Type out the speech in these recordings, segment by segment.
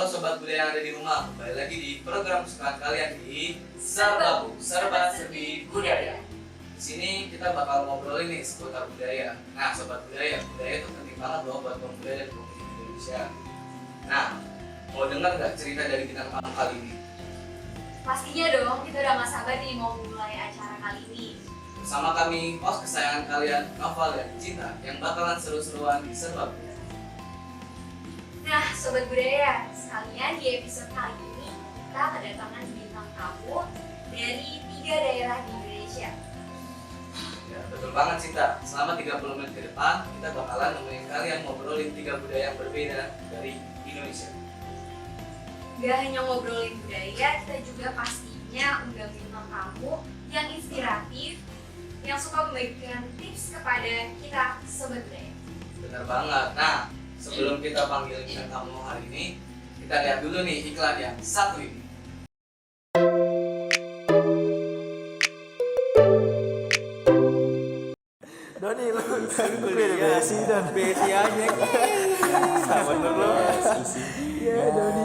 sobat budaya yang ada di rumah, kembali lagi di program kesukaan kalian di Serba Serba Serbi Budaya. Di sini kita bakal ngobrolin nih seputar budaya. Nah, sobat budaya itu penting banget loh buat kaum budaya dan komunitas Indonesia. Nah, mau dengar nggak cerita dari bintang tamu kali ini? Pastinya dong, kita udah gak sabar nih mau mulai acara kali ini. Bersama kami, host kesayangan kalian, Noval dan Cinta, yang bakalan seru-seruan di Serba Budaya. Nah, sobat budaya, sekalian di episode kali ini kita kedatangan bintang tamu dari 3 daerah di Indonesia. Ya, betul banget Cinta. Selama 30 menit ke depan, kita bakalan nemenin kalian ngobrolin 3 budaya yang berbeda dari Indonesia. Gak hanya ngobrolin budaya, kita juga pastinya undang bintang tamu yang inspiratif, yang suka membagikan tips kepada kita sobat budaya. Benar banget. Nah, sebelum kita panggil bintang tamu hari ini, kita lihat dulu nih iklan yang satu ini. Doni, lu kuliah di BSI dan BSI aja. Sama dulu. Iya, Doni.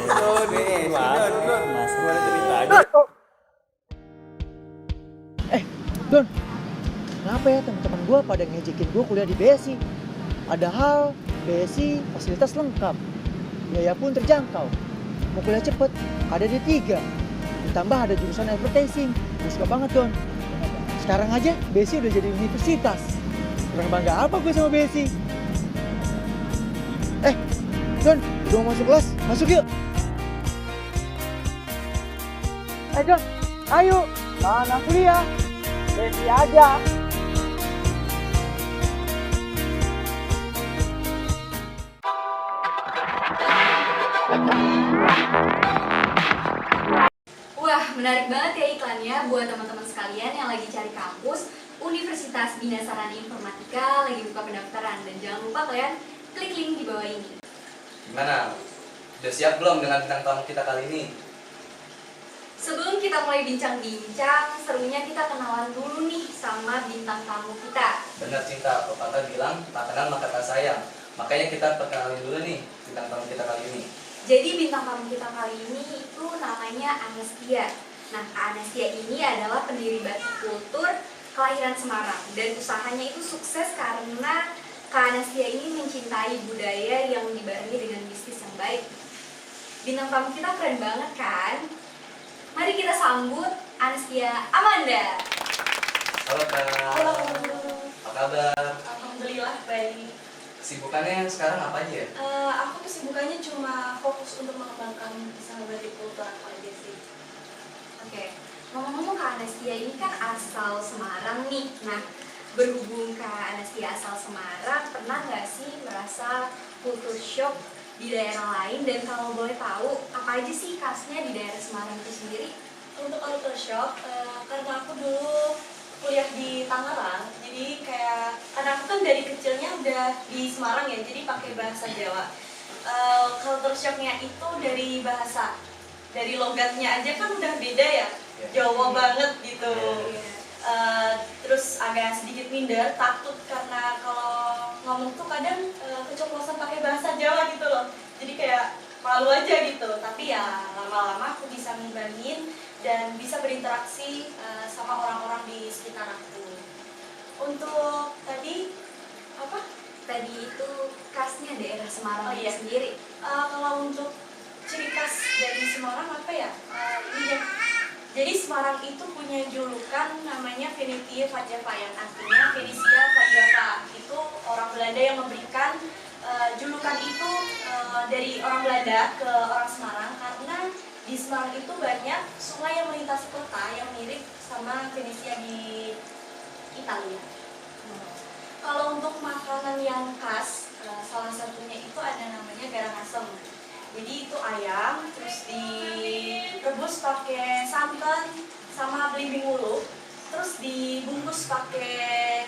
Doni, Don. Mas, gua ada cerita aja. Don, kenapa ya teman-teman gue pada ngejekin gue kuliah di BSI? Padahal BSI fasilitas lengkap, biaya pun terjangkau. Mau kuliah cepet, ada D3. Ditambah ada jurusan advertising. Gue suka banget, Don. Sekarang aja BSI udah jadi universitas. Kurang bangga apa gue sama BSI? Don, udah mau masuk kelas? Masuk yuk! Don, ayo! Mana kuliah? BSI aja! Wah, menarik banget ya iklannya buat teman-teman sekalian yang lagi cari kampus Universitas Bina Sarana Informatika lagi buka pendaftaran. Dan jangan lupa kalian klik link di bawah ini. Gimana? Udah siap belum dengan bintang tamu kita kali ini? Sebelum kita mulai bincang-bincang, serunya kita kenalan dulu nih sama bintang tamu kita. Benar Cinta, pepatah bilang tak kenal maka tak sayang. Makanya kita perkenalin dulu nih bintang tamu kita kali ini. Jadi bintang tamu kita kali ini itu namanya Anastia. Nah, Kak Anastia ini adalah pendiri Batik Kultur kelahiran Semarang. Dan usahanya itu sukses karena Kak Anastia ini mencintai budaya yang dibarengi dengan bisnis yang baik. Bintang tamu kita keren banget kan? Mari kita sambut Anastia Amanda. Halo Kak. Halo. Apa kabar? Alhamdulillah baik. Kesibukannya sekarang apa aja ya? Aku kesibukannya cuma fokus untuk mengembangkan usaha batik kultur aku aja sih. Oke, ngomong-ngomong Kak Anastia ini kan asal Semarang nih. Nah, berhubung Kak Anastia asal Semarang, pernah nggak sih merasa culture shock di daerah lain? Dan kalau boleh tahu, apa aja sih khasnya di daerah Semarang itu sendiri? Untuk culture shock, karena aku dulu kuliah di Tangerang, jadi kayak karena aku kan dari kecilnya udah di Semarang ya, jadi pakai bahasa Jawa. Culture shocknya itu dari bahasa, dari logatnya aja kan udah beda ya, Jawa banget gitu. Terus agak sedikit minder, takut karena kalau ngomong tuh kadang keceplosan pakai bahasa Jawa gitu loh. Jadi kayak malu aja gitu. Tapi ya lama-lama aku bisa ngembangin dan bisa berinteraksi sama orang-orang di sekitar aku. Untuk tadi apa? Tadi itu khasnya daerah Semarang Oh, itu iya. sendiri. Kalau untuk ciri khas dari Semarang apa ya? Ini deh. Jadi Semarang itu punya julukan namanya Venetia Vajava, yang artinya Venesia Vajava. Itu orang Belanda yang memberikan julukan itu dari orang Belanda ke orang Semarang karena di Semarang itu banyak sungai yang melintasi kota yang mirip sama Venesia di Italia. Kalau untuk makanan yang khas, salah satunya itu ada namanya garang asem. Jadi itu ayam, terus direbus pakai santan sama belimbing ulu, terus dibungkus pakai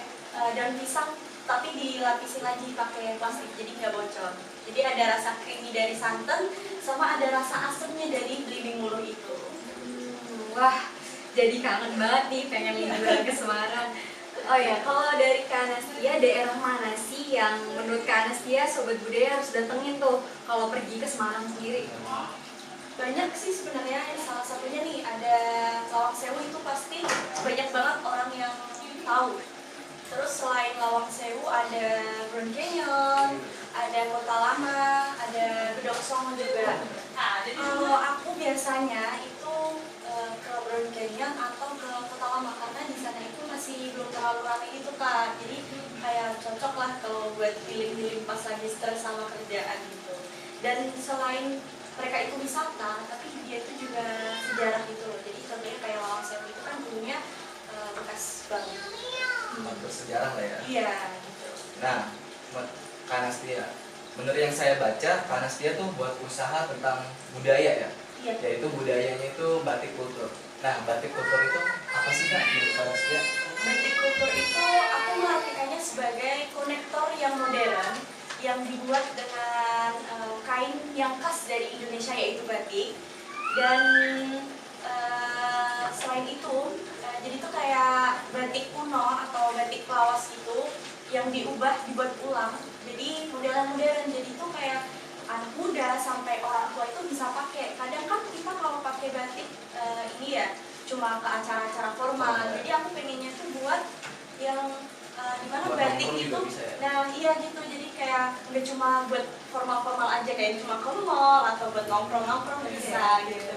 daun pisang, tapi dilapisin lagi pakai plastik, jadi nggak bocor. Jadi ada rasa creamy dari santan, sama ada rasa asemnya dari belimbing ulu itu. Wah, jadi kangen banget nih pengen liburan ke Semarang. Oh ya, kalau dari Kak Anastia, daerah mana sih yang menurut Kak Anastia Sobat Budaya harus datengin tuh kalau pergi ke Semarang sendiri? Banyak sih sebenarnya, salah satunya nih ada Lawang Sewu, itu pasti banyak banget orang yang tahu. Terus selain Lawang Sewu ada Grand Canyon, ada Kota Lama, ada Gedong Songo juga. Kalau aku biasanya itu ke Grand Canyon atau ke Kota Lama karena di sana itu masih belum terlalu ramai itu Kak. Jadi kayak cocok lah kalau buat healing-healing pas lagi stres sama kerjaan gitu. Dan selain mereka itu wisata, tapi dia itu juga sejarah gitu loh. Jadi contohnya kayak Lawang Sewu itu kan dulunya bekas banget. Bersejarah lah ya. Iya gitu. Nah, Kak Anastia, menurut yang saya baca, Kak Anastia tuh buat usaha tentang budaya ya, Iya. yaitu budayanya itu batik kultur. Nah, batik kultur itu apa sih Kak menurut Kak Anastia? Batik kultur itu aku mengartikannya sebagai konektor yang modern yang dibuat dengan kain yang khas dari Indonesia yaitu batik. Dan selain itu, jadi itu kayak batik kuno atau batik lawas itu yang dibuat ulang. Jadi modern-modern. Jadi itu kayak anak muda sampai orang tua itu bisa pakai. Kadang kan kita kalau pakai batik ini ya cuma ke acara-acara formal. Jadi aku pengennya tuh buat yang dimana Buat batik nongkrong itu, juga bisa ya? nah iya gitu. Jadi kayak nggak cuma buat formal-formal aja kayak cuma ke mall atau buat nongkrong-nongkrong bisa gitu.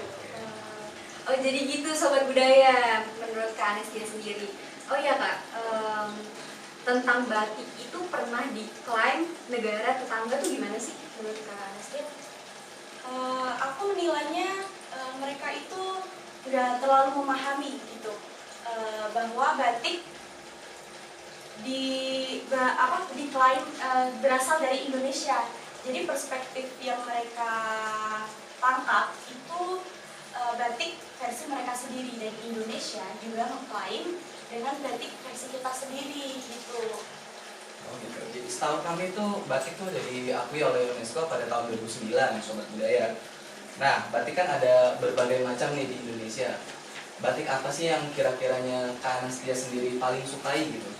Oh jadi gitu Sobat Budaya menurut Kak Anastia sendiri. Oh iya Kak, tentang batik itu pernah diklaim negara tetangga tuh gimana sih menurut Kak Anastia? Aku menilainya mereka itu udah terlalu memahami gitu bahwa batik diklaim berasal dari Indonesia. Jadi perspektif yang mereka tangkap itu batik versi mereka sendiri, dan Indonesia juga mengklaim dengan batik versi kita sendiri gitu. Oh gitu. Jadi setahu kami itu batik tuh udah diakui oleh UNESCO pada tahun 2009, Sobat Budaya. Nah, batik kan ada berbagai macam nih di Indonesia. Batik apa sih yang kira-kiranya Kak Anastia sendiri paling sukai gitu?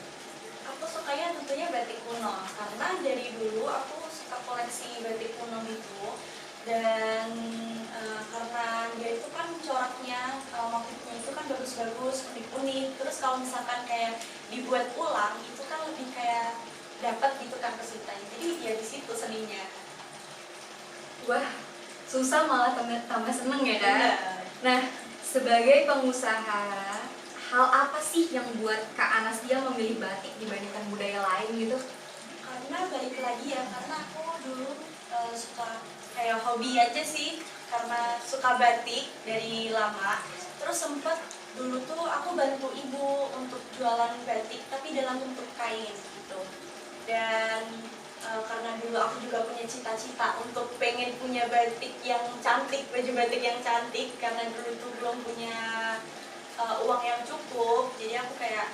Aku sukanya tentunya batik kuno karena dari dulu aku suka koleksi batik kuno gitu. Dan karena dia itu kan coraknya, motifnya itu kan bagus-bagus, unik-unik. Terus kalau misalkan kayak dibuat ulang itu kan lebih kayak dapat gitu kan kesulitannya. Jadi ya di situ seninya. Wah, susah malah tambah seneng ya Kak? Benar. Nah, sebagai pengusaha, hal apa sih yang buat Kak Anastia memilih batik dibandingkan budaya lain gitu? Karena balik lagi ya, karena aku dulu suka kayak hobi aja sih, karena suka batik dari lama. Terus sempet dulu tuh aku bantu ibu untuk jualan batik tapi dalam bentuk kain gitu. Dan karena dulu aku juga punya cita-cita untuk pengen punya batik yang cantik, baju batik yang cantik, karena dulu tuh belum punya uang yang cukup. Jadi aku kayak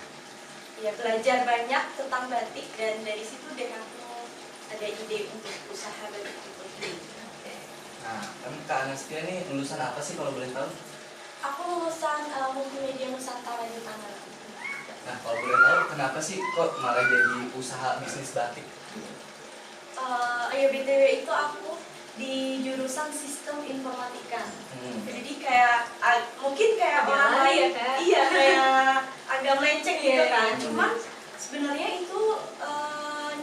ya belajar banyak tentang batik, dan dari situ deh aku ada ide untuk usaha batik itu. Nah, kan Kak Anastia nih lulusan apa sih kalau boleh tahu? Aku lulusan Multimedia Nusantara di Tangerang. Nah, kalau boleh tahu kenapa sih kok malah jadi usaha bisnis batik? Ya BTW itu aku di jurusan Sistem Informatika. Jadi kayak mungkin kayak Agak orang lain lain, ya, Kak? iya kayak agak melenceng gitu Iya, kan. iya. Cuman sebenarnya itu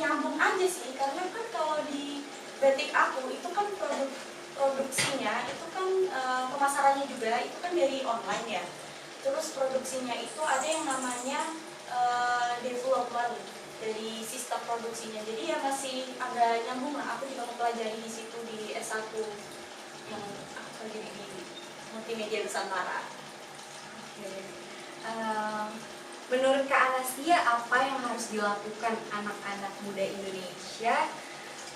nyambung aja sih, karena kan kalau di batik aku itu kan produksinya itu kan pemasarannya juga itu kan dari online ya. Terus produksinya itu ada yang namanya development dari sistem produksinya. Jadi ya masih agak nyambung lah. Aku juga mempelajari di situ di S1 yang aku pelajari di Multimedia Nusantara. Menurut Kak Anastia, apa yang harus dilakukan anak-anak muda Indonesia,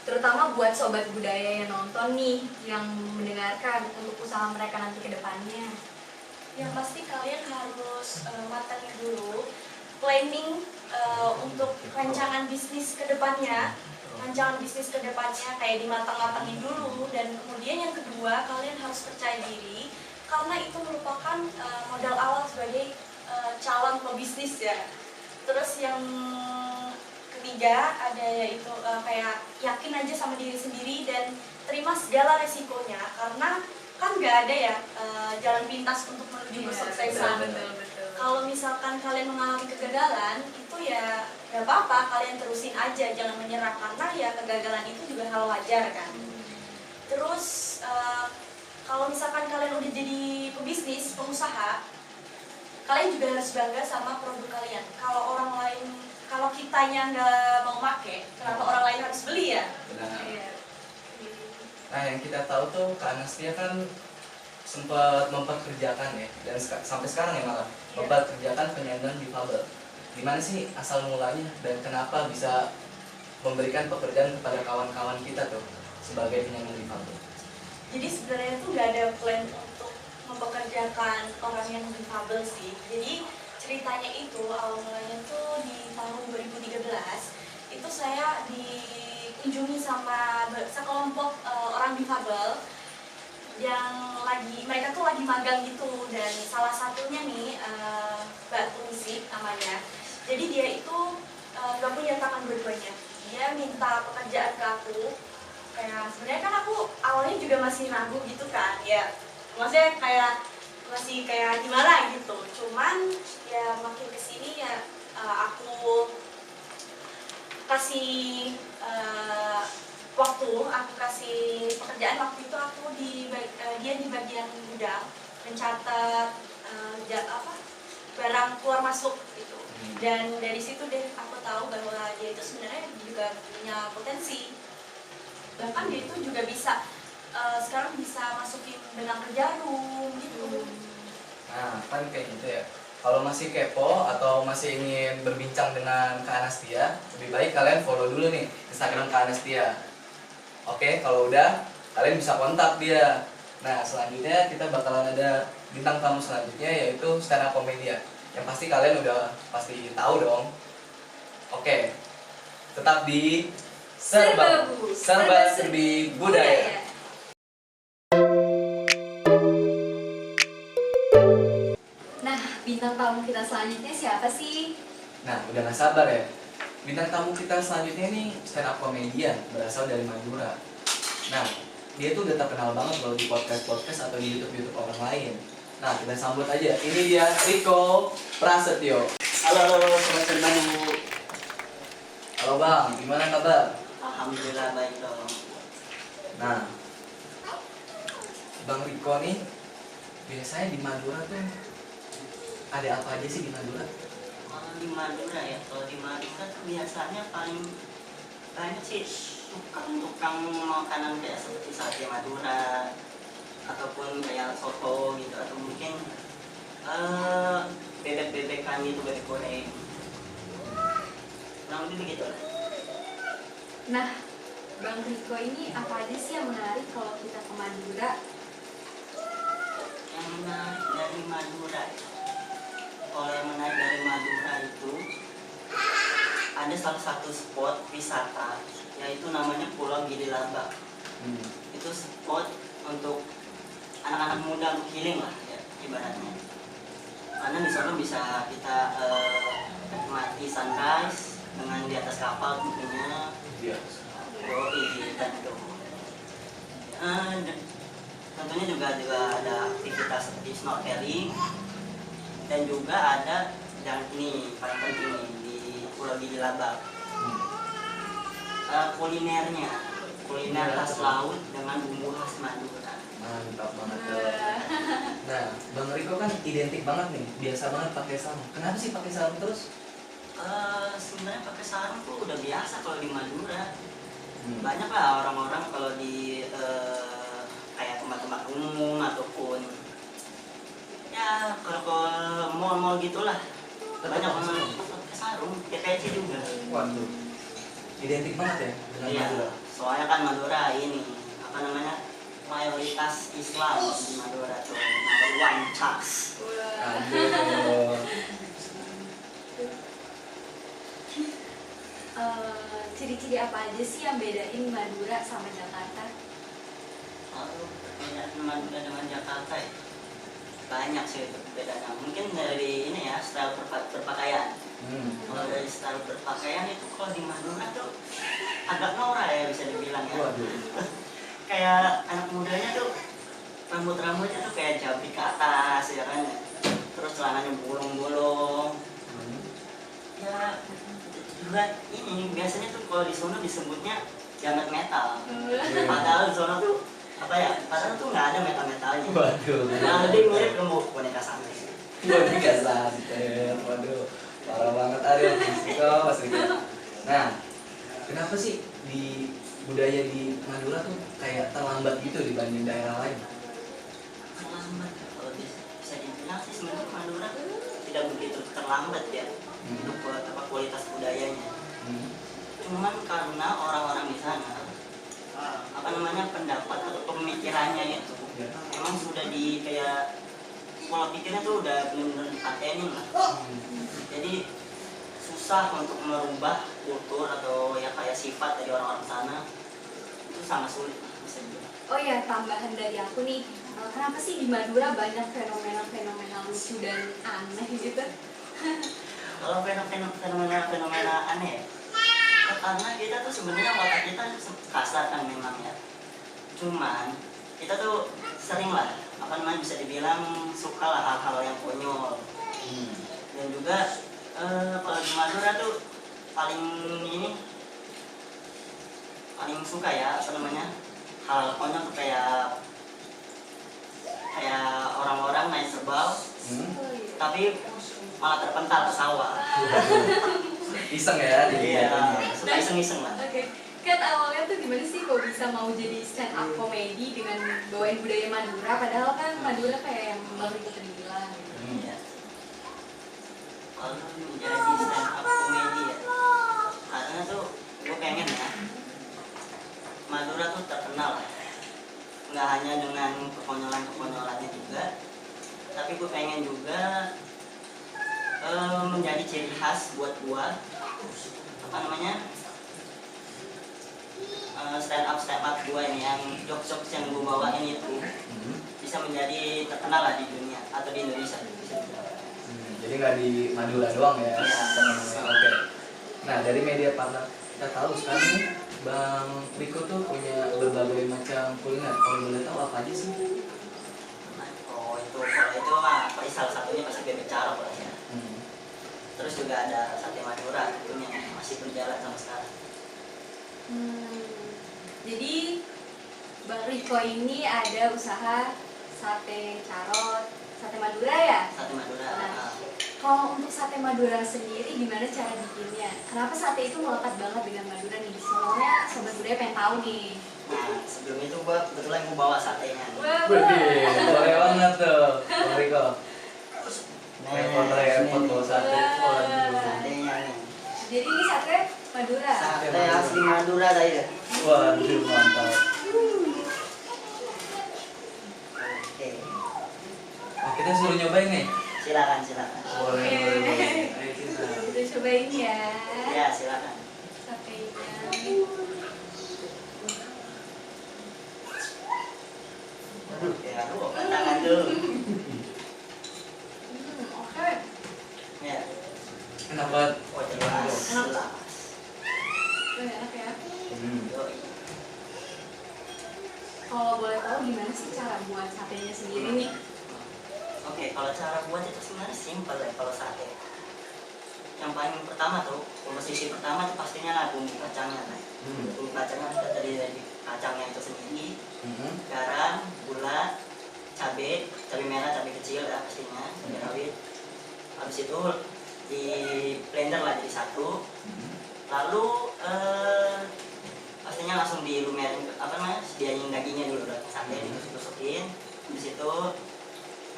terutama buat sobat budaya yang nonton nih, yang mendengarkan untuk usaha mereka nanti ke depannya? Yang pasti kalian harus matangin dulu planning untuk rancangan bisnis ke depannya. Rancangan bisnis ke depannya kayak dimatang-matangin dulu, dan kemudian yang kedua kalian harus percaya diri karena itu merupakan modal awal sebagai calon pebisnis ya. Terus yang ketiga ada yaitu kayak yakin aja sama diri sendiri dan terima segala resikonya, karena kan nggak ada ya jalan pintas untuk menuju kesuksesan. Kalau misalkan kalian mengalami kegagalan itu ya nggak apa-apa, kalian terusin aja, jangan menyerah, karena ya kegagalan itu juga hal wajar kan. Terus kalau misalkan kalian udah jadi pebisnis, pengusaha, kalian juga harus bangga sama produk kalian. Kalau kitanya nggak mau make, kenapa orang lain harus beli ya? Benar. Iya. Nah, yang kita tahu tuh Kak Anastia kan sempat mempekerjakan ya, dan sampai sekarang ya malah mempekerjakan penyandang difabel. Gimana sih asal mulanya dan kenapa bisa memberikan pekerjaan kepada kawan-kawan kita tuh sebagai penyandang difabel? Jadi sebenarnya tuh nggak ada plan untuk mempekerjakan orang yang difabel sih. Jadi ceritanya itu awal mulanya tuh di tahun 2013 itu saya dikunjungi sama sekelompok orang difabel yang mereka tuh lagi magang gitu, dan salah satunya nih Mbak Tunisik namanya. Jadi dia itu nggak punya tangan dua-duanya, dia minta pekerjaan ke aku. Kayak sebenarnya kan aku awalnya juga masih ragu gitu kan ya, maksudnya kayak masih kayak gimana gitu. Cuman ya makin kesini ya aku kasih aku kasih pekerjaan. Waktu itu aku dia di bagian gudang mencatat barang keluar masuk gitu. Dan dari situ deh aku tahu bahwa dia itu sebenarnya juga punya potensi. Bahkan dia itu juga bisa sekarang bisa masukin benang ke jarum gitu. Nah, kan kayak gitu ya. Kalau masih kepo atau masih ingin berbincang dengan Kak Anastia, lebih baik kalian follow dulu nih Instagram Kak Anastia. Oke, kalau udah, kalian bisa kontak dia. Nah, selanjutnya kita bakalan ada bintang tamu selanjutnya, yaitu stand up comedian. Yang pasti kalian udah pasti tahu dong. Oke, tetap di Serba-Serbi Budaya. Nah, bintang tamu kita selanjutnya siapa sih? Nah, udah gak sabar ya. Bintang tamu kita selanjutnya nih stand up comedian, berasal dari Madura. Nah, dia tuh udah terkenal banget loh di podcast atau di YouTube orang lain. Nah, kita sambut aja. Ini dia Rico Prasetyo. Halo, sobat Serbabu. Halo Bang, gimana kabar? Alhamdulillah baik dong. Nah, Bang Rico nih biasanya di Madura tuh ada apa aja sih di Madura? Kalau di Madura ya, kalau di Madura tuh biasanya paling banyak sih tukang makanan kayak seperti sate Madura ataupun kayak soto gitu, atau mungkin bebek-bebekan gitu, bebek goreng. Kurang lebih begitu lah. Nah, Bang Riko ini apa aja sih yang menarik kalau kita ke Madura? Yang menarik dari Madura, kalau yang menarik dari Madura itu ada salah satu spot wisata, yaitu namanya Pulau Gili Labak. Itu spot untuk anak-anak muda untuk healing lah ya, ibaratnya. Karena di sana bisa kita menikmati sunrise dengan di atas kapal tentunya. Iya. Dan itu tentunya juga ada aktivitas seperti snorkeling, dan juga ada yang ini paling penting nih di Pulau Gili Labak, kuliner khas laut dengan bumbu khas Madura. Mantap banget tuh. Nah, Bang Riko kan identik banget nih, biasa banget pakai sarung. Kenapa sih pakai sarung terus? Sebenarnya pakai sarung tuh udah biasa kalau di Madura. Banyak lah orang-orang kalau di kayak tempat-tempat umum ataupun ya kalau ke mall-mall gitulah, banyak orang pakai sarung, kayak juga. Waduh, identik banget ya dengan Iya, Madura. soalnya kan Madura ini apa namanya, mayoritas Islam di Madura tuh, number one Charles. Aduh. Ciri-ciri apa aja sih yang bedain Madura sama Jakarta? Lalu perbedaan Madura dengan Jakarta ya, banyak sih itu perbedaannya. Mungkin dari ini ya, style berpakaian. Kalau dari style berpakaian itu kalau di Madura tuh agak norak ya bisa dibilang ya. Waduh. Kayak anak mudanya tuh rambutnya tuh kayak jabrik ke atas ya kan. Terus celananya bolong-bolong. Ya juga ini biasanya tuh kalau di sono disebutnya jamet metal. Padahal di sono tuh apa ya? Padahal tuh nggak ada metal-metalnya. Waduh. Nah, lebih mirip ke boneka santet. Boneka santet. Waduh. Parah banget Ariel, Mas Riko. Nah, kenapa sih di budaya di Madura tuh kayak terlambat gitu dibanding daerah lain? Terlambat kalau bisa dibilang sih sebenarnya Madura tidak begitu terlambat ya untuk kualitas budayanya. Cuman karena orang-orang di sana apa namanya pendapat atau pemikirannya itu emang sudah di kayak pola pikirnya tuh udah benar-benar dipatenin lah. Jadi susah untuk merubah kultur atau ya kayak sifat dari orang-orang sana itu sangat sulit bisa dibilang. Oh ya, tambahan dari aku nih, kenapa sih di Madura banyak fenomena-fenomena lucu dan aneh gitu? Kalau fenomena aneh ya karena kita tuh sebenarnya watak kita kasar kan memang ya. Cuman kita tuh sering lah apa namanya bisa dibilang suka lah hal-hal yang konyol. Dan juga kalau di Madura tuh paling suka ya apa namanya hal konyol tuh kayak orang-orang naik serbal tapi malah terpental ke sawah. Iseng ya? Iya, suka iseng-iseng lah. Oke, kan awalnya tuh gimana sih kok bisa mau jadi stand up komedi dengan bawain budaya Madura, padahal kan Madura kayak yang baru itu terbilang gitu. Iya. Kalau menjadi stand up komedi ya, karena tuh gue pengen ya Madura tuh terkenal lah. Nggak hanya dengan kekonyolan-kekonyolannya juga, tapi gue pengen juga menjadi ciri khas buat gua apa namanya stand up gua ini yang jokes yang gua bawain itu bisa menjadi terkenal lah di dunia atau di Indonesia bisa dibilang. Jadi nggak di Madura doang ya? Iya. Oke. Nah, dari media partner kita tahu sekarang nih Bang Riko tuh punya berbagai macam kuliner. Kalau boleh tahu apa aja sih? Kalau itu mah salah satunya pasti bebek carok lah ya. Terus juga ada sate Madura itu yang masih berjalan sampai sekarang. Jadi Bang Riko ini ada usaha sate carot, sate Madura ya? Sate Madura. Nah, kalau untuk sate Madura sendiri gimana cara bikinnya? Kenapa sate itu melekat banget dengan Madura nih? Soalnya sobat budaya pengen tahu nih. Nah, sebelum itu kebetulan gua bawa satenya. Wih, boleh banget tuh Bang Riko. Repot bawa sate. Waduh. Satenya nih. Jadi ini sate Madura. Sate asli Madura tadi ya. Waduh, mantap. Oke. Nah, kita suruh nyobain nih. Silakan. Boleh. Ayo kita. Kita cobain ya. Ya, silakan. Satenya. Aduh, tangan dulu. Oke. Ya. Enak banget. Oh, jelas. Enak ya. Yoi. Kalau boleh tahu gimana sih cara buat satenya sendiri nih? Oke, kalau cara buat itu sebenarnya simpel ya kalau sate. Yang paling pertama tuh, komposisi pertama tuh pastinya lah bumbu kacangnya kan. Bumbu kacangnya kita tadi dari kacangnya itu sendiri, garam, gula, cabai merah, cabai kecil ya pastinya, cabai rawit. Habis itu di blender lah jadi satu. Lalu pastinya langsung dilumerin apa namanya, sediain dagingnya dulu udah sate dimasukin. Habis itu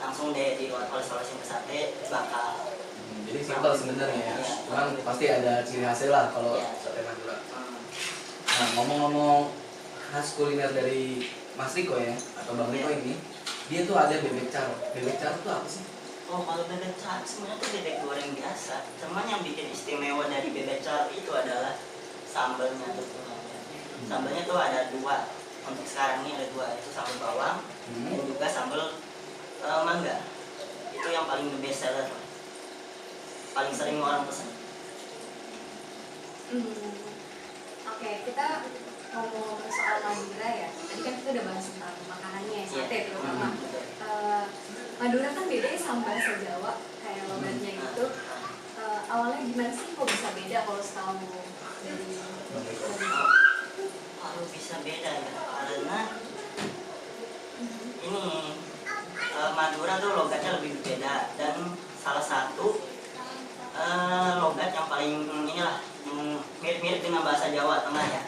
langsung deh dioles-olesin ke sate, bakar. Jadi simpel sebenarnya ya. Iya. Cuman pasti ada ciri khasnya lah kalau Iya. sate Madura. Nah, ngomong-ngomong khas kuliner dari Mas Riko ya, atau Bang Riko ini, dia tuh ada bebek carok. Bebek carok tuh apa sih? Oh, kalau bebek carok sebenarnya tuh bebek goreng biasa. Cuman yang bikin istimewa dari bebek carok itu adalah sambalnya tuh. Sambalnya tuh ada dua. Untuk sekarang ini ada dua, itu sambal bawang dan juga sambal mangga. Itu yang paling the best seller. paling sering orang pesan. Oke, kita ngomong soal Madura ya. Tadi kan kita udah bahas tentang makanannya, sate terutama. Madura kan bedanya sama bahasa Jawa, kayak logatnya gitu. Awalnya gimana sih kok bisa beda kalau setahu dari Kalau bisa beda ya, karena ini Madura tuh logatnya lebih beda, dan salah satu logat yang paling inilah mirip-mirip dengan bahasa Jawa Tengah ya.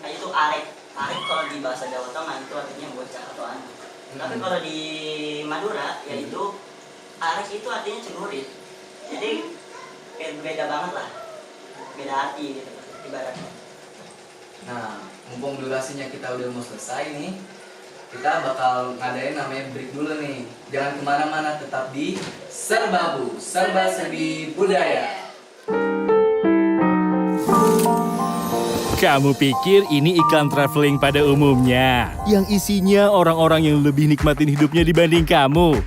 Kayak itu arek. Arek kalau di bahasa Jawa Tengah itu artinya bocah atau anak. Tapi kalau di Madura yaitu arek itu artinya celurit. Jadi beda banget lah. Beda arti gitu ibaratnya. Nah, mumpung durasinya kita udah mau selesai nih, kita bakal ngadain namanya break dulu nih. Jangan kemana-mana, tetap di Serbabu, Serba Serbi Budaya. Kamu pikir ini iklan traveling pada umumnya, yang isinya orang-orang yang lebih nikmatin hidupnya dibanding kamu?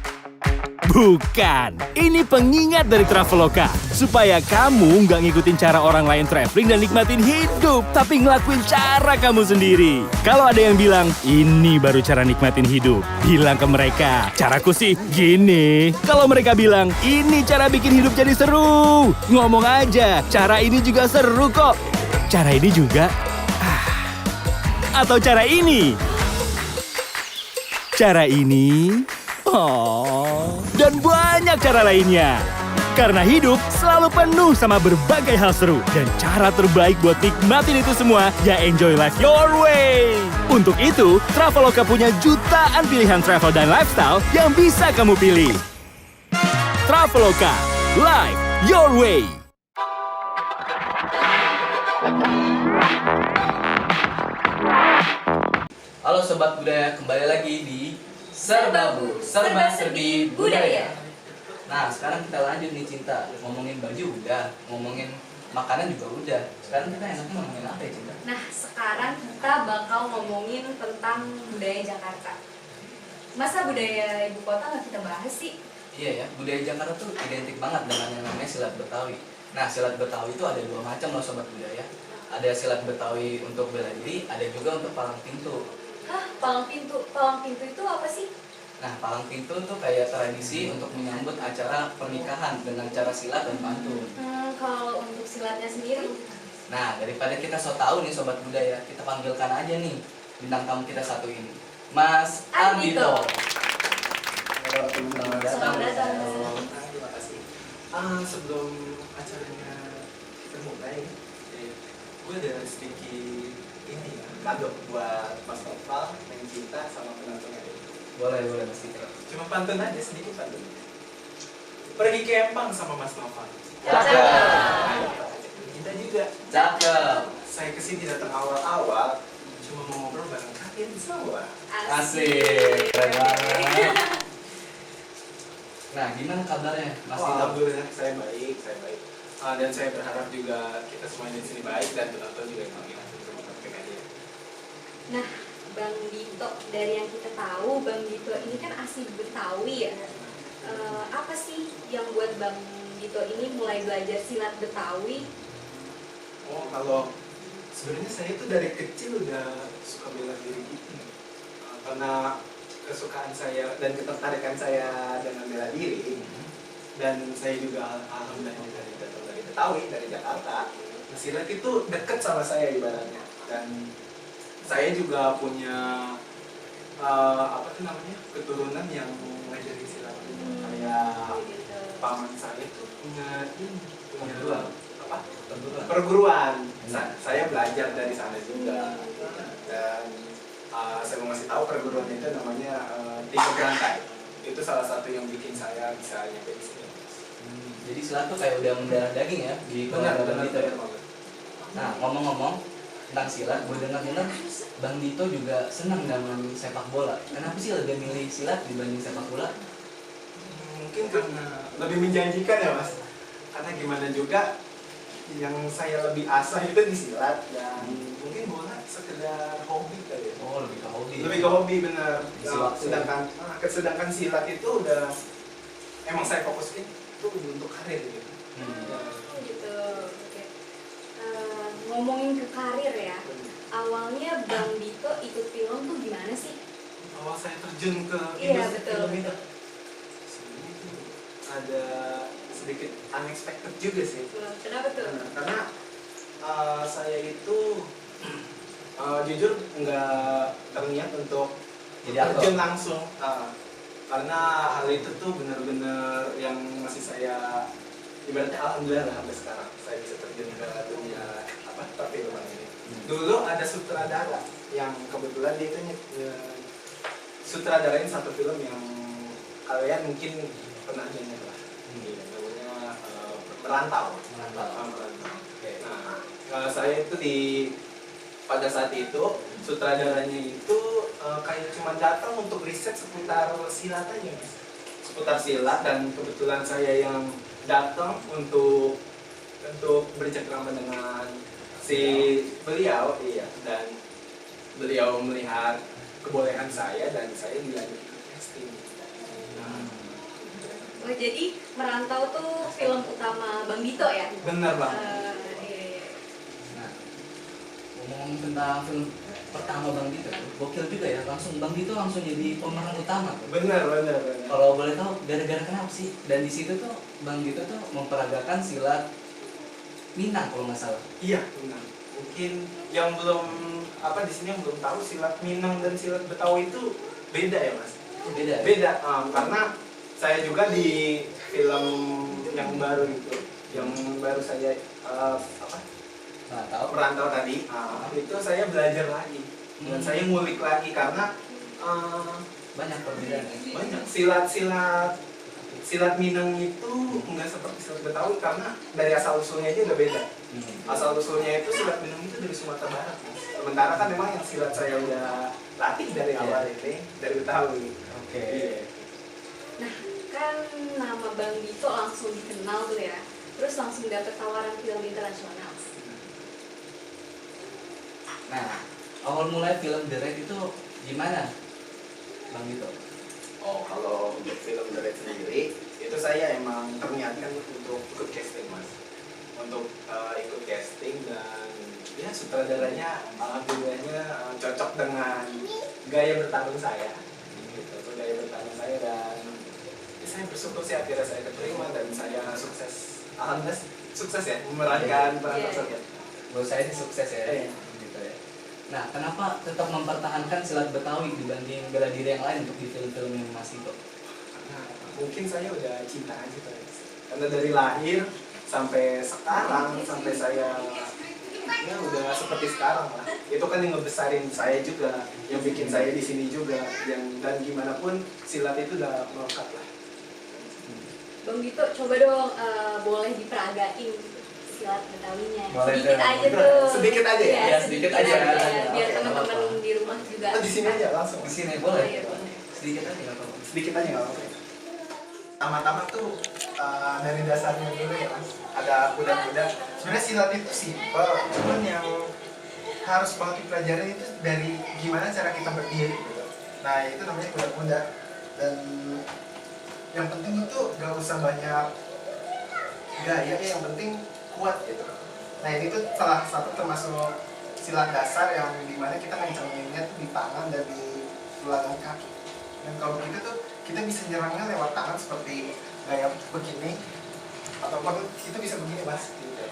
Bukan, ini pengingat dari Traveloka, supaya kamu nggak ngikutin cara orang lain traveling dan nikmatin hidup, tapi ngelakuin cara kamu sendiri. Kalau ada yang bilang, ini baru cara nikmatin hidup, bilang ke mereka, caraku sih gini. Kalau mereka bilang, ini cara bikin hidup jadi seru, ngomong aja, cara ini juga seru kok. Cara ini juga, atau cara ini. Cara ini, dan banyak cara lainnya. Karena hidup selalu penuh sama berbagai hal seru. Dan cara terbaik buat nikmatin itu semua, ya enjoy life your way. Untuk itu, Traveloka punya jutaan pilihan travel dan lifestyle yang bisa kamu pilih. Traveloka, life your way. Halo Sobat Budaya, kembali lagi di Serbabu, Serba Serbi Budaya. Nah, sekarang kita lanjut nih Cinta. Ngomongin baju udah, ngomongin makanan juga udah. Sekarang kita enaknya ngomongin apa ya Cinta? Nah, sekarang kita bakal ngomongin tentang budaya Jakarta. Masa budaya ibu kota nggak kita bahas sih? Iya ya, budaya Jakarta tuh identik banget dengan yang namanya silat Betawi. Nah, silat Betawi itu ada dua macam loh Sobat Budaya. Ada silat Betawi untuk bela diri, ada juga untuk palang pintu. Hah, palang pintu? Palang pintu itu apa sih? Nah, palang pintu tuh kayak tradisi untuk menyambut acara pernikahan dengan cara silat dan pantun. Kalau untuk silatnya sendiri? Nah, daripada kita so tahu nih Sobat Budaya, kita panggilkan aja nih bintang tamu kita satu ini, Mas Ardhito. Selamat datang. Selamat datang. Terima kasih. Sebelum acaranya dimulai, gue ada sedikit ini ya, kado buat Mas Noval, Neng Cinta, sama penontonnya. Boleh Mas Ardhito. Cuma pantun aja, sedikit pantun. Pergi ke Empang sama Mas Noval. Cakep. Kita juga. Cakep. Saya kesini datang awal-awal, cuma mau ngobrol bareng kalian semua. Asik. Keren banget. Nah, gimana kabarnya Mas Ardhito? Alhamdulillah, saya baik. Dan saya berharap juga kita semuanya di sini baik dan penonton juga yang makin terima kasih. Nah, Bang Dito, dari yang kita tahu, Bang Dito ini kan asli Betawi ya. Apa sih yang buat Bang Dito ini mulai belajar silat Betawi? Oh, kalau sebenarnya saya itu dari kecil udah suka bela diri gitu. Karena kesukaan saya dan ketertarikan saya dengan bela diri, dan saya juga alhamdulillah datang dari Betawi, dari Jakarta. Nah, silat itu dekat sama saya ibaratnya, dan saya juga punya keturunan yang ngajarin silat. Kayak paman saya itu punya perguruan. Saya belajar dari sana juga, dan saya mau ngasih tahu perguruan itu namanya Tiga Berantai. Itu salah satu yang bikin saya bisa nyampe di sini. Jadi silat tuh kayak udah mendarah daging ya di keluarga Bang Dito ya. Nah, ngomong-ngomong tentang silat, gue dengar Bang Dito juga senang dengan sepak bola. Kenapa sih lebih milih silat dibanding sepak bola? Mungkin karena lebih menjanjikan ya Mas. Karena gimana juga yang saya lebih asah itu di silat, dan mungkin bola sekedar hobi kali ya. Oh, lebih ke hobi. Lebih ke hobi benar. Isi waktu. Sedangkan silat itu udah emang saya fokusin itu untuk karir gitu. Gitu. Oke. Ngomongin ke karir ya. Awalnya Bang Dito ikut film tuh gimana sih? Awal saya terjun ke Iya, industri betul, film itu betul. sebenarnya itu ada sedikit unexpected juga sih. Kenapa tuh? Karena saya itu jujur nggak terniat untuk Jadi aktor? terjun langsung, karena hal itu tuh benar-benar yang masih saya ibaratnya alhamdulillah lah sampai sekarang saya bisa terjun ke dunia perfilman ini. Dulu ada sutradara yang kebetulan dia itu sutradarain satu film yang kalian mungkin pernah dengar lah, namanya Merantau. Oke. Nah, saya itu pada saat itu sutradaranya itu kayak cuma datang untuk riset seputar silat aja, Mas. Seputar silat, dan kebetulan saya yang datang untuk bercengkrama dengan si beliau, iya, dan beliau melihat kebolehan saya dan saya dilanjut ke casting. Oh, jadi Merantau tuh film utama Bang Dito ya? Benar Bang. Iya. Nah, ngomong tentang film pertama Bang Dito, gokil juga ya, Bang Dito langsung jadi pemeran utama tuh. Benar. Kalau boleh tahu gara-gara kenapa sih? Dan di situ tuh Bang Dito tuh memperagakan silat Minang kalau nggak salah. Iya, benar. Mungkin yang belum di sini yang belum tahu silat Minang dan silat Betawi itu beda ya, Mas? Beda. Beda, karena saya juga di film yang baru itu, yang baru saya Merantau tadi, itu saya belajar lagi dan saya ngulik lagi karena Banyak perbedaan. banyak silat Minang itu nggak seperti silat Betawi karena dari asal usulnya aja udah beda. Asal usulnya itu silat Minang itu dari Sumatera Barat, Mas. Sementara kan memang yang silat saya udah latih dari awal ini dari Betawi. Oke. Iya. Nah, kan nama Bang Dito langsung dikenal tuh ya. Terus langsung dapet tawaran film internasional. Nah, awal mulai film The Raid itu gimana, Bang Dito? Oh, kalau untuk film The Raid sendiri, itu saya emang terniatkan untuk ikut casting, Mas. Untuk ikut casting, dan ya sutradaranya alhamdulillahnya cocok dengan gaya bertarung saya. Gitu, gaya bertarung saya, dan ya, saya bersyukur sih akhirnya saya keterima dan saya sukses. Alhamdulillah sukses ya memerankan peran tersebut. Menurut saya sih sukses ya. Gitu ya. Nah, kenapa tetap mempertahankan silat Betawi dibanding bela diri yang lain untuk di film-film yang Mas Dito? Nah, mungkin saya udah cinta aja karena dari lahir sampai sekarang, sampai saya ya udah seperti sekarang lah. Itu kan yang ngebesarin saya juga, yang bikin saya di sini juga, dan gimana pun silat itu udah melekat lah. Bang Dito, coba dong boleh diperagain silat Betawinya. Boleh Sedikit dong. aja tuh. Sedikit aja ya? Ya, sedikit aja. Biar Oke, teman-teman apa-apa. di rumah juga. Di sini aja langsung. Di sini Oh, boleh? iya, boleh. Sedikit aja nggak apa-apa. Sedikit aja nggak apa-apa. Tama-tama tuh dari dasarnya dulu ya, Mas. Ada kuda-kuda. Sebenarnya silat itu simpel, cuman yang harus banget dipelajari itu dari gimana cara kita berdiri gitu. Nah, itu namanya kuda-kuda. Dan yang penting itu gak usah banyak gaya, yang penting kuat gitu. Nah, ini tuh salah satu termasuk silat dasar yang dimana kita ngencelinnya tuh di tangan dan di tulangan kaki. Dan kalau begitu tuh kita bisa nyerangnya lewat tangan seperti gaya begini, ataupun itu bisa begini, Mas, gitu.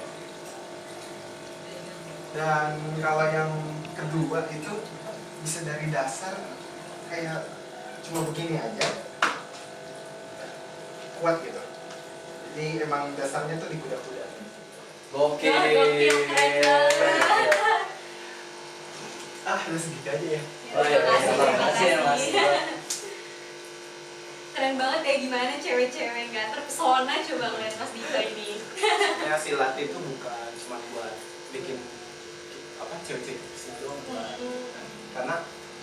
Dan kalau yang kedua itu bisa dari dasar kayak cuma begini aja, kuat gitu. Jadi emang dasarnya tuh di kuda-kuda. Gokil. Gokil, keren banget. Udah segitu aja ya. Oh, ya, terima kasih ya, Mas. Keren banget ya, gimana cewek-cewek nggak terpesona coba ngeliat Mas Dito ini. Ya, silat itu bukan cuma buat bikin cewek-cewek situ doang, bukan. Karena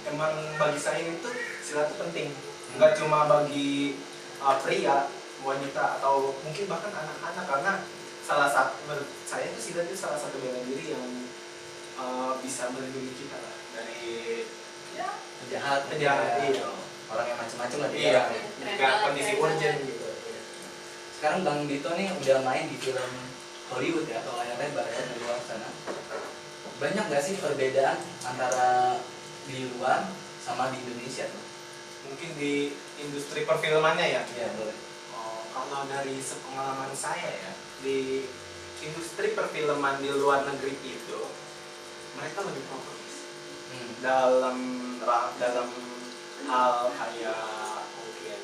emang bagi saya itu silat itu penting. Nggak cuma bagi pria, wanita, atau mungkin bahkan anak-anak, karena menurut saya itu silat itu salah satu bela diri yang bisa melindungi kita lah dari Penjahat, iya. orang yang macam-macam lah. Iya, Keren jika banget, kondisi keren urgent banget. gitu. sekarang Bang Dito nih udah main di film Hollywood ya, atau layar lebar ya di luar sana. Banyak gak sih perbedaan antara di luar sama di Indonesia tuh? Mungkin di industri perfilmannya ya. Iya boleh. Kalau dari sepengalaman saya ya, di industri perfilman di luar negeri itu mereka lebih progres dalam hal kayak mungkin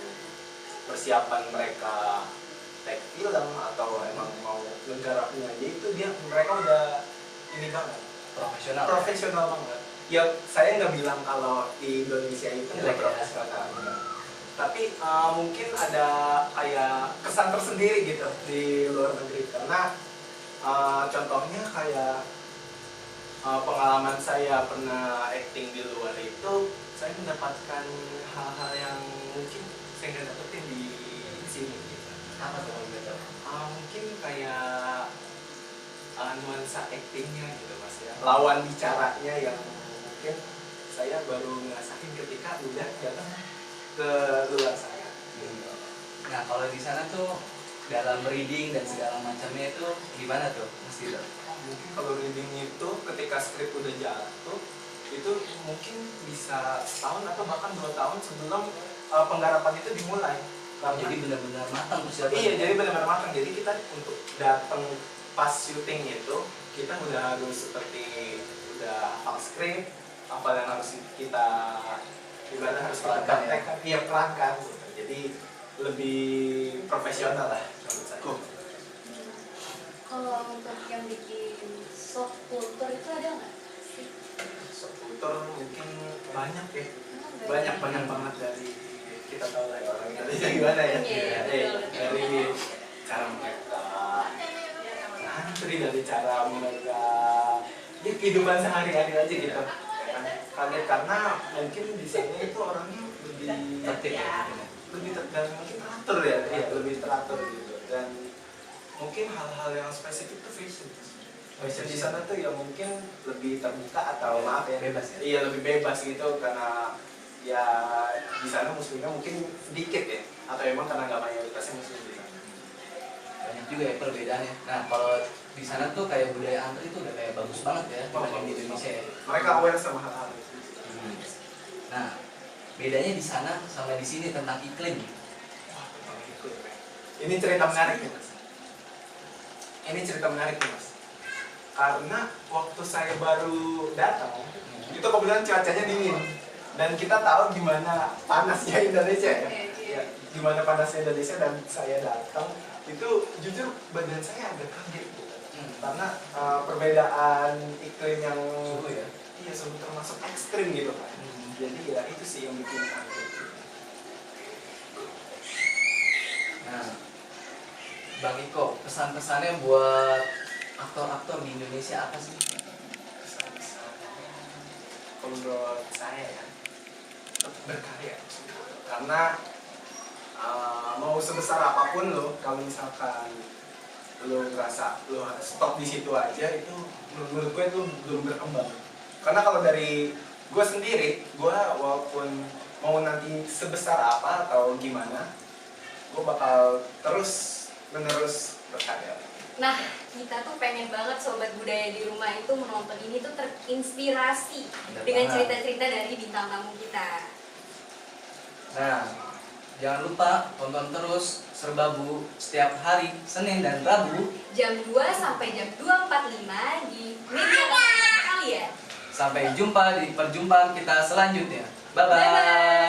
persiapan mereka take film atau emang mau menggarapnya aja itu mereka udah ini banget profesional banget. Ya saya nggak bilang kalau di Indonesia itu nggak profesional, tapi mungkin ada kayak kesan tersendiri gitu di luar negeri karena contohnya kayak pengalaman saya pernah acting di luar itu, saya mendapatkan hal-hal yang mungkin saya nggak dapetin di sini gitu. Apa tuh gitu? Mungkin kayak nuansa actingnya gitu mas ya, lawan bicaranya yang mungkin saya baru ngerasain ketika udah datang ke luar sana. Nah kalau di sana tuh dalam reading dan segala macamnya itu gimana tuh Mas Dito? Mungkin kalau reading itu ketika skrip udah jatuh itu mungkin bisa setahun atau bahkan 2 tahun sebelum penggarapan itu dimulai. Jadi benar-benar matang persiapan. Iya, jadi benar-benar matang. Jadi kita untuk datang pas syuting itu kita udah harus seperti udah hafal skrip, apa yang harus kita gimana harus kita praktekkan, iya perankan gitu. Jadi lebih profesional lah menurut saya. Kalau untuk yang bikin soft culture itu ada nggak sih? Soft culture mungkin banyak ya, banyak banget dari kita tahu lah ya orang Indonesia gimana ya. Iya, Dari cara mereka ngantri, dari cara mereka ya kehidupan sehari-hari aja gitu. Ya kan? Kaget karena mungkin di sana itu orangnya lebih tertib ya. dan mungkin teratur ya, lebih teratur gitu. Dan mungkin hal-hal yang spesifik tuh fashion di sana tuh ya mungkin lebih terbuka atau maaf ya bebas ya? Iya lebih bebas gitu karena ya di sana muslimnya mungkin sedikit ya, atau emang karena nggak mayoritasnya muslim di sana. Banyak juga ya perbedaannya. Nah kalau di sana tuh kayak budaya antri itu udah kayak bagus banget ya dibanding di Indonesia ya. Mereka aware sama hal-hal itu. Nah bedanya di sana sama di sini tentang iklim. Wah, tentang iklim ya. Ini cerita menarik nih mas. Ini cerita menarik nih mas. Karena waktu saya baru datang, itu kebetulan cuacanya dingin. Dan kita tahu gimana panasnya Indonesia ya. Ya, gimana panasnya Indonesia, dan saya datang itu jujur badan saya agak kaget karena perbedaan iklim yang Suhu ya? Iya, suhu termasuk ekstrim gitu kan. Jadi ya itu sih yang bikin kaget. Nah Bang Iko, pesan-pesannya buat aktor-aktor di Indonesia apa sih? Menurut saya ya berkarya, karena mau sebesar apapun lo, kalau misalkan lo ngerasa lo harus stop di situ aja, itu menurut gue itu belum berkembang. Karena kalau dari gue sendiri, gue walaupun mau nanti sebesar apa atau gimana, gue bakal terus menerus berkarya. Nah, kita tuh pengen banget Sobat Budaya di rumah itu menonton ini tuh terinspirasi dengan cerita-cerita dari bintang tamu kita. Nah, jangan lupa tonton terus Serbabu setiap hari Senin dan Rabu Jam 2 sampai jam 2.45 di media kesayangan kalian. Sampai jumpa di perjumpaan kita selanjutnya. Bye-bye. Bye-bye.